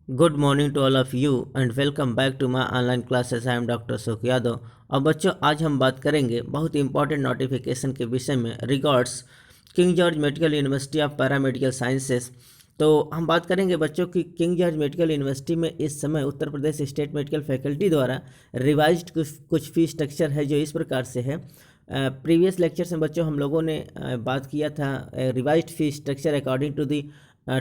Good morning to all of you and welcome back to my online classes. I am doctor Sukh Yadav. और बच्चों, आज हम बात करेंगे बहुत इंपॉर्टेंट नोटिफिकेशन के विषय में regards king George Medical university of paramedical sciences. तो हम बात करेंगे बच्चों की किंग जॉर्ज मेडिकल यूनिवर्सिटी में इस समय Uttar Pradesh state medical faculty द्वारा रिवाइज्ड कुछ फीस स्ट्रक्चर है जो इस प्रकार से है। प्रीवियस लेक्चर्स में बच्चों हम लोगों ने बात किया था revised fee structure according to the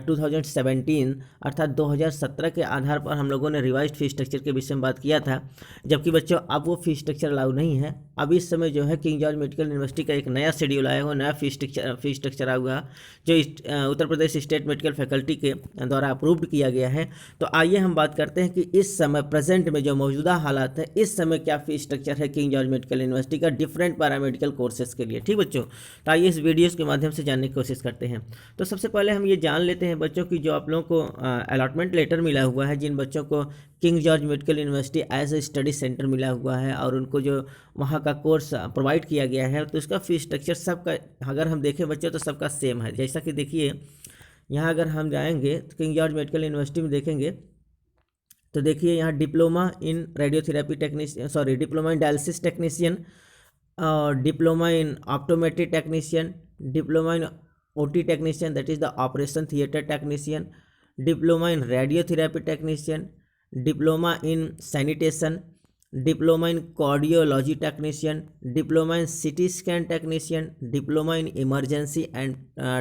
2017 अर्थात 2017 के आधार पर हम लोगों ने रिवाइज्ड फी स्ट्रक्चर के विषय में बात किया था। जबकि बच्चों अब वो फी स्ट्रक्चर लागू नहीं है। अब इस समय जो है किंग जॉर्ज मेडिकल यूनिवर्सिटी का एक नया शेड्यूल आया हुआ, नया फी स्ट्रक्चर आया हुआ जो Uttar Pradesh state medical faculty के द्वारा अप्रूव्ड किया गया है। तो आइए हम बात करते हैं कि इस समय प्रेजेंट में जो मौजूदा हालात है, इस समय क्या फी स्ट्रक्चर है किंग जॉर्ज मेडिकल यूनिवर्सिटी का डिफरेंट पैरामेडिकल कोर्सेज के लिए। ठीक बच्चों, तो आइए इस वीडियोज़ के माध्यम से जानने की कोशिश करते हैं। तो सबसे पहले हम ये जान लेते हैं बच्चों की जो आप लोगों को अलॉटमेंट लेटर मिला हुआ है, जिन बच्चों को King George Medical University as a study centre मिला हुआ है और उनको जो वहाँ का कोर्स प्रोवाइड किया गया है, तो उसका फीस स्ट्रक्चर सबका अगर हम देखें बच्चों तो सबका सेम है। जैसा कि देखिए यहाँ अगर हम जाएंगे तो किंग जॉर्ज मेडिकल यूनिवर्सिटी में देखेंगे तो देखिए यहाँ diploma in radiotherapy technician, sorry diploma in dialysis technician, और diploma in optometry technician, diploma in OT technician, that is the operation theater technician, diploma in radiotherapy technician, diploma in sanitation, diploma in cardiology technician, diploma in CT scan technician, diploma in emergency and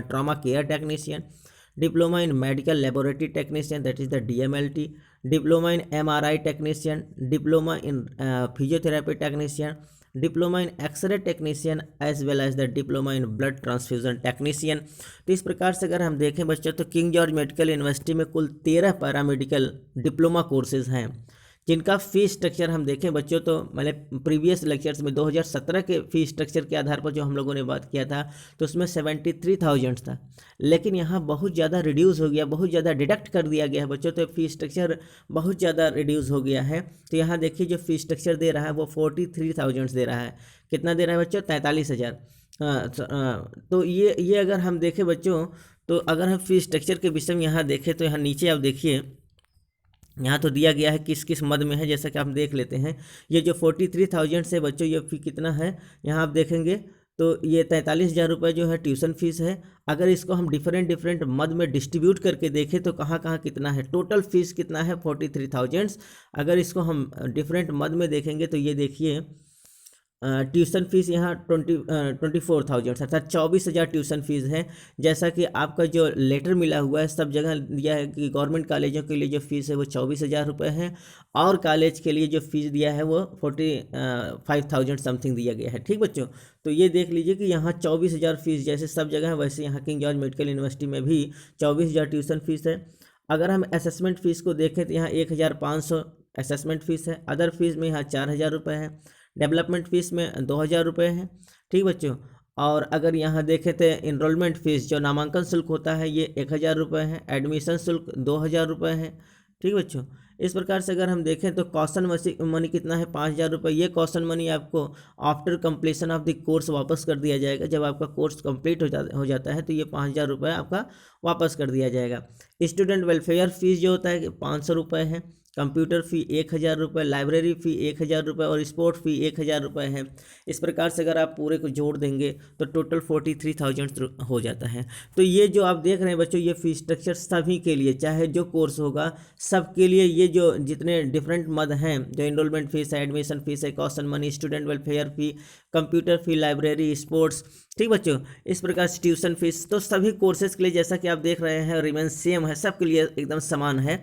trauma care technician, diploma in medical laboratory technician, that is the DMLT, diploma in MRI technician, diploma in physiotherapy technician, diploma in x-ray technician as well as the diploma in blood transfusion technician. तो इस प्रकार से अगर हम देखें बच्चों तो king George Medical university में कुल 13 पैरामेडिकल डिप्लोमा कोर्सेज हैं, जिनका फीस स्ट्रक्चर हम देखें बच्चों तो मैंने प्रीवियस लेक्चर्स में 2017 के फीस स्ट्रक्चर के आधार पर जो हम लोगों ने बात किया था तो उसमें 73,000 था, लेकिन यहाँ बहुत ज़्यादा रिड्यूस हो गया, बहुत ज़्यादा डिडक्ट कर दिया गया है बच्चों। तो फीस स्ट्रक्चर बहुत ज़्यादा रिड्यूस हो गया है। तो यहाँ देखिए जो फीस स्ट्रक्चर दे रहा है वो 43,000 दे रहा है। कितना दे रहा है बच्चों? 43,000। तो ये अगर हम देखें बच्चों तो अगर हम फीस स्ट्रक्चर के विषय में यहाँ देखें तो यहाँ नीचे आप देखिए यहाँ तो दिया गया है किस किस मद में है, जैसा कि हम देख लेते हैं। ये जो 43,000 से बच्चों ये फी कितना है यहाँ आप देखेंगे तो ये 43,000 रुपये जो है ट्यूशन फीस है। अगर इसको हम डिफरेंट मद में डिस्ट्रीब्यूट करके देखें तो कहाँ कहाँ कितना है, टोटल फीस कितना है 43,000। अगर इसको हम डिफरेंट मद में देखेंगे तो ये देखिए ट्यूशन फीस यहाँ 24,000 अर्थात 24,000 ट्यूशन फीस है। जैसा कि आपका जो लेटर मिला हुआ है सब जगह दिया है कि गवर्नमेंट कॉलेजों के लिए जो फीस है वो 24,000 रुपये है और कॉलेज के लिए जो फीस दिया है वो 45,000 समथिंग दिया गया है। ठीक बच्चों, तो ये देख लीजिए कि यहाँ 24,000 फीस जैसे सब जगह है वैसे यहाँ किंग जॉर्ज मेडिकल यूनिवर्सिटी में भी 24,000 ट्यूशन फीस है। अगर हम असेसमेंट फ़ीस को देखें तो यहाँ 1,500 असेसमेंट फ़ीस है। अदर फीस में यहाँ 4,000 रुपये है। डेवलपमेंट फ़ीस में 2,000 रुपये है। ठीक बच्चों, और अगर यहाँ देखें तो इनरोलमेंट फ़ीस जो नामांकन शुल्क होता है ये 1,000 रुपये है। एडमिशन शुल्क 2,000 रुपये है। ठीक बच्चों, इस प्रकार से अगर हम देखें तो कॉशन मनी कितना है 5,000 रुपये। ये कॉशन मनी आपको after completion of the course वापस कर दिया जाएगा। जब आपका कोर्स कंप्लीट हो जाता है तो ये 5,000 रुपये आपका वापस कर दिया जाएगा। स्टूडेंट वेलफेयर फीस जो होता है 500 रुपये है। कंप्यूटर फ़ी 1,000 रुपये, लाइब्रेरी फ़ी 1,000 रुपये और स्पोर्ट फ़ी 1,000 रुपये है। इस प्रकार से अगर आप पूरे को जोड़ देंगे तो टोटल 43,000 हो जाता है। तो ये जो आप देख रहे हैं बच्चों ये फ़ी स्ट्रक्चर सभी के लिए, चाहे जो कोर्स होगा सबके लिए, ये जो जितने डिफरेंट मद हैं जो इनरोलमेंट फ़ीस है, एडमिशन फ़ीस है, कॉशन मनी, स्टूडेंट वेलफेयर फ़ी, कंप्यूटर फ़ी, लाइब्रेरी, स्पोर्ट्स, ठीक बच्चों, इस प्रकार से ट्यूशन फीस, तो सभी कोर्सेज़ के लिए जैसा कि आप देख रहे हैं रिमेन सेम है, सबके लिए एकदम समान है।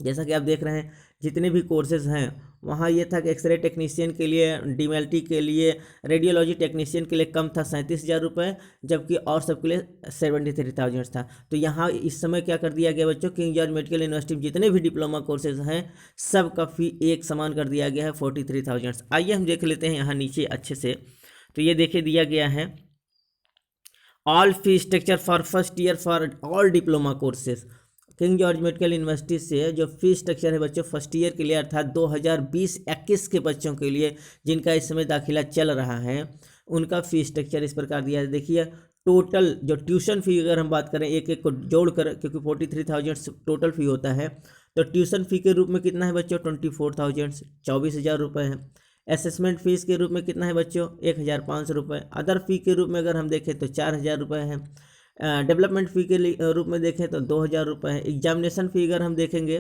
जैसा कि आप देख रहे हैं जितने भी कोर्सेज हैं वहाँ ये था कि एक्सरे टेक्नीशियन के लिए, डीएमएलटी के लिए, रेडियोलॉजी टेक्नीशियन के लिए कम था 37,000 रुपये, जबकि और सबके लिए 73,000 था। तो यहाँ इस समय क्या कर दिया गया बच्चों, किंग जॉर्ज मेडिकल यूनिवर्सिटी में जितने भी डिप्लोमा कोर्सेज हैं सब का फ़ी एक समान कर दिया गया है 43,000। आइए हम देख लेते हैं यहाँ नीचे अच्छे से। तो ये देखिए दिया गया है all fee structure for first year for all diploma courses. King George Medical university से जो फी स्ट्रक्चर है बच्चों फर्स्ट ईयर के लिए अर्थात 2020-21 के बच्चों के लिए जिनका इस समय दाखिला चल रहा है उनका फी स्ट्रक्चर इस प्रकार दिया है। देखिए टोटल जो ट्यूशन फ़ी अगर हम बात करें एक एक को जोड़ कर, क्योंकि 43,000 टोटल फ़ी होता है, तो ट्यूशन फ़ी के रूप में कितना है बच्चों 24,000, 24,000 रुपये है। असेसमेंट फ़ीस के रूप में कितना है बच्चों 1,500 रुपये। अदर फ़ी के रूप में अगर हम देखें तो 4,000 रुपये है। डेवलपमेंट फ़ी के रूप में देखें तो 2,000 रुपये है। एग्जामिनेशन फ़ी अगर हम देखेंगे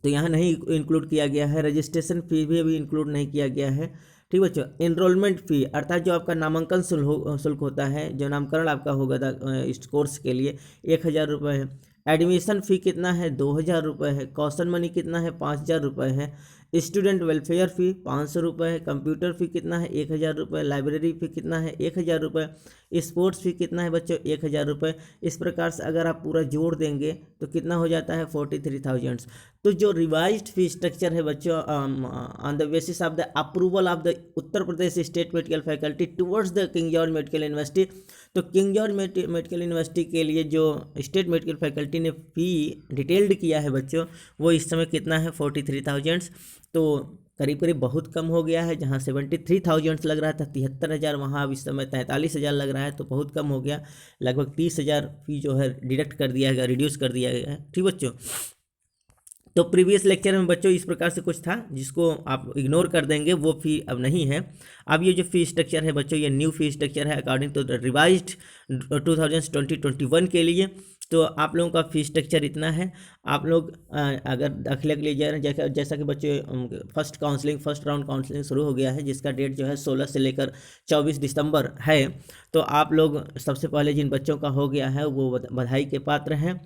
तो यहाँ नहीं इंक्लूड किया गया है। रजिस्ट्रेशन फ़ी भी अभी इंक्लूड नहीं किया गया है। ठीक बच्चों, एनरोलमेंट फ़ी अर्थात जो आपका नामांकन शुल्क होता है, जो नामकरण आपका होगा इस कोर्स के लिए 1,000 रुपये है। एडमिशन फ़ी कितना है 2,000 रुपये है। कॉशन मनी कितना है 5,000 रुपये है। स्टूडेंट वेलफेयर फ़ी 500 रुपये है। कंप्यूटर फ़ी कितना है 1,000 रुपये। लाइब्रेरी फ़ी कितना है 1,000 रुपये। स्पोर्ट्स फ़ी कितना है बच्चों 1,000 रुपये। इस प्रकार से अगर आप पूरा जोड़ देंगे तो कितना हो जाता है 43,000। तो जो रिवाइज्ड फी स्ट्रक्चर है बच्चों on the basis of the approval of the Uttar Pradesh state medical faculty towards the king George Medical university, तो किंग जॉर्ज मेडिकल यूनिवर्सिटी के लिए जो स्टेट मेडिकल फैकल्टी ने फ़ी डिटेल्ड किया है बच्चों, वो इस समय कितना है 43,000। तो करीब करीब बहुत कम हो गया है। जहाँ 73,000 लग रहा था 73,000, वहाँ अब इस समय 43,000 लग रहा है, तो बहुत कम हो गया। लगभग 30,000 फी जो है डिडक्ट कर दिया गया, रिड्यूस कर दिया गया है। ठीक बच्चों, तो प्रीवियस लेक्चर में बच्चों इस प्रकार से कुछ था जिसको आप इग्नोर कर देंगे, वो फ़ी अब नहीं है। अब ये जो फ़ी स्ट्रक्चर है बच्चों, ये न्यू फ़ी स्ट्रक्चर है अकॉर्डिंग टू द रिवाइज्ड 2020-21 के लिए। तो आप लोगों का फ़ी स्ट्रक्चर इतना है। आप लोग अगर दाखिला के लिए जा रहे हैं, जैसा कि बच्चों फर्स्ट राउंड काउंसलिंग शुरू हो गया है, जिसका डेट जो है 16 से लेकर 24 दिसंबर है। तो आप लोग सबसे पहले जिन बच्चों का हो गया है वो बधाई के पात्र हैं,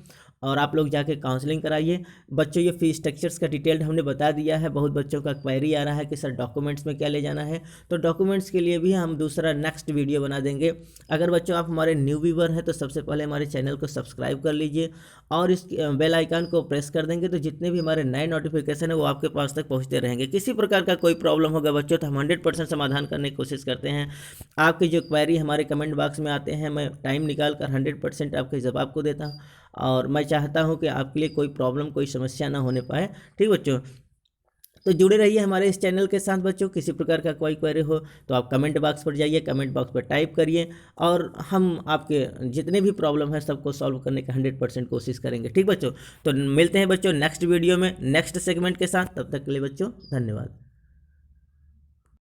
और आप लोग जाके काउंसलिंग कराइए। बच्चों ये फ़ी स्ट्रक्चर्स का डिटेल्ड हमने बता दिया है। बहुत बच्चों का क्वेरी आ रहा है कि सर डॉक्यूमेंट्स में क्या ले जाना है, तो डॉक्यूमेंट्स के लिए भी हम दूसरा नेक्स्ट वीडियो बना देंगे। अगर बच्चों आप हमारे न्यू व्यूवर हैं तो सबसे पहले हमारे चैनल को सब्सक्राइब कर लीजिए और इस बेल आइकन को प्रेस कर देंगे, तो जितने भी हमारे नए नोटिफिकेशन है वो आपके पास तक पहुँचते रहेंगे। किसी प्रकार का कोई प्रॉब्लम होगा बच्चों तो हम 100% समाधान करने की कोशिश करते हैं। आपकी जो क्वेरी हमारे कमेंट बॉक्स में आते हैं, मैं टाइम निकाल कर 100% आपके जवाब को देता हूँ, और मैं चाहता हूं कि आपके लिए कोई प्रॉब्लम कोई समस्या ना होने पाए। ठीक बच्चों, तो जुड़े रहिए हमारे इस चैनल के साथ बच्चों। किसी प्रकार का कोई क्वेरी हो तो आप कमेंट बॉक्स पर जाइए, कमेंट बॉक्स पर टाइप करिए, और हम आपके जितने भी प्रॉब्लम है सबको सॉल्व करने का 100% कोशिश करेंगे। ठीक बच्चों, तो मिलते हैं बच्चों नेक्स्ट वीडियो में नेक्स्ट सेगमेंट के साथ। तब तक के लिए बच्चों धन्यवाद।